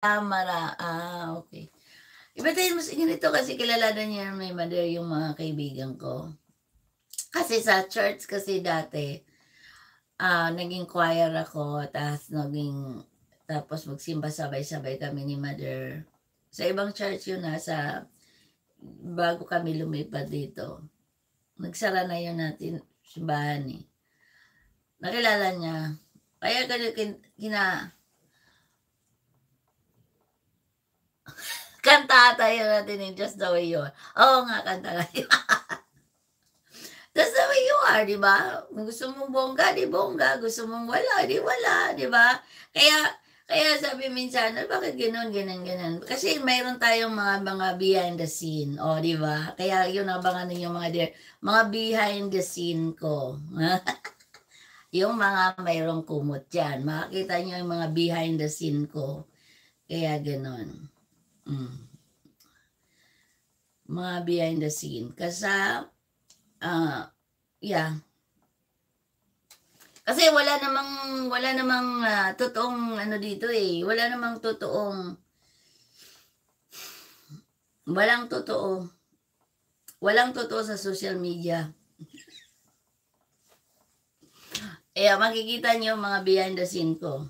Okay. Iba tayo mas ganito kasi kilala niya may mother yung mga kaibigan ko. Kasi sa church kasi dati, naging choir ako tapos magsimba sabay-sabay kami ni mother. Sa ibang church yun, bago kami lumipat dito. Nagsara na yun natin simbahan eh. Nakilala niya. Kaya kanta tayo natin in Just the Way You Are. Oo nga, kanta tayo. Just the way you are, di ba? Kung gusto mong bongga, di bongga. Gusto mong wala, di wala, di ba? Kaya sabi minsan, bakit gano'n, ganun. Kasi mayroon tayong mga behind the scene, o di ba? Kaya yun abangan ninyo mga behind the scene ko. Yung mga mayroong kumot dyan. Makikita nyo yung mga behind the scene ko. Kaya gano'n. Mga behind the scene. Kasi, yeah. Kasi wala namang totoong ano dito eh. Walang totoo. Walang totoo sa social media. Makikita niyo mga behind the scene ko.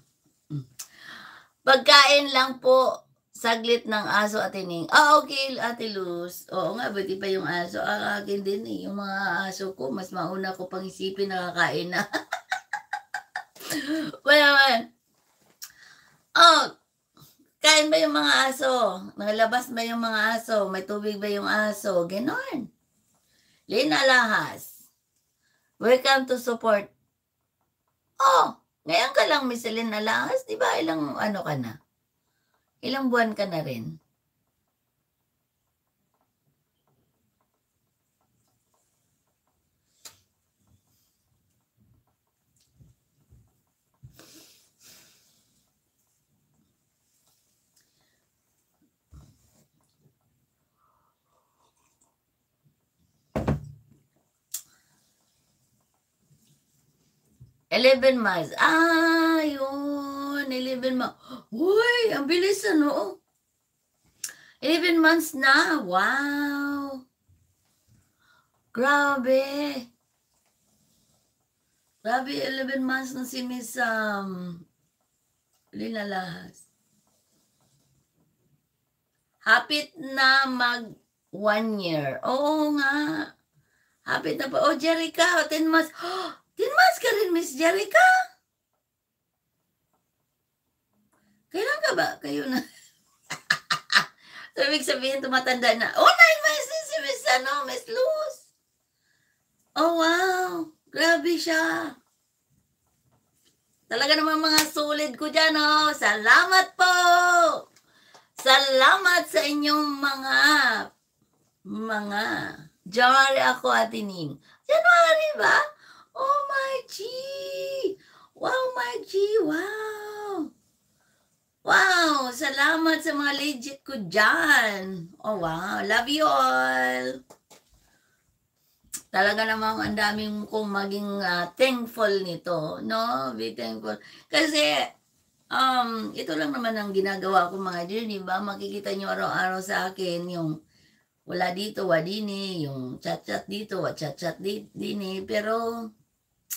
Pagkain lang po, saglit ng aso at ining. Okay, Ate Luz. Oo nga, buti pa yung aso. Akin din eh. Yung mga aso ko, mas mauna ko pang isipin nakakain na. Well, kain ba yung mga aso? Nakalabas ba yung mga aso? May tubig ba yung aso? Ganon. Lina Lahas. Welcome to support. Ngayon ka lang, Miss Lina Lahas. Diba ilang ano ka na? Ilang buwan ka na rin? $11 months. Yun. 11 months. Uy, ang bilis ano. 11 months na. Wow. Grabe. Grabe, 11 months na si Miss Lina Lahas. Hapit na mag 1 year. Oo nga. Hapit na pa. Jerica, 10 months. 10 months ka rin, Miss Jerica? Kailan ka ba? Kayo na. So, ibig sabihin, tumatanda na. 9 months din si Miss Luz. Oh, wow. Grabe siya. Talaga naman mga solid ko dyan, oh. Salamat po. Salamat sa inyong mga January ako, Ate Ning. January ba? Oh, my G. Wow, my G. Wow. Wow, salamat sa mga legit ko dyan. Oh, wow. Love you all. Talaga namang ang daming kong maging thankful nito. No? Be thankful. Kasi, ito lang naman ang ginagawa ko mga dear, diba? Makikita nyo araw-araw sa akin yung wala dito, wadini, yung chat-chat dito, chat-chat dini. Pero,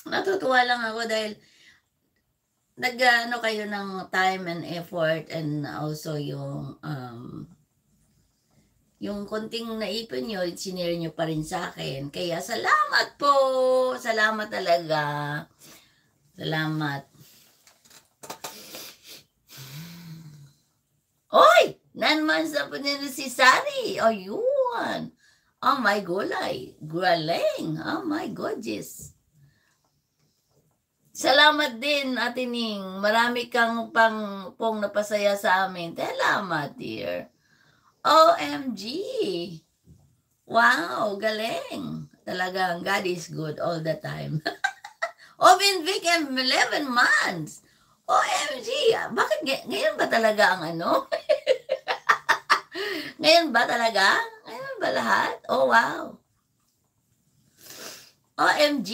natutuwa lang ako dahil nag-ano kayo ng time and effort and also yung konting naipon nyo, sinare nyo pa rin sa akin. Kaya salamat po! Salamat talaga. Salamat. Oy! 9 months na po nila si Sari. Oh, yun. Oh my gulay. Galing. Oh my gorgeous. Salamat din, Ate Ning. Marami kang pong napasaya sa amin. Salamat, dear. OMG. Wow, galing. Talagang God is good all the time. Ovin Vic, 11 months. OMG. Bakit ngayon ba talaga ang ano? Ngayon ba talaga? Ngayon ba lahat? Oh, wow. OMG.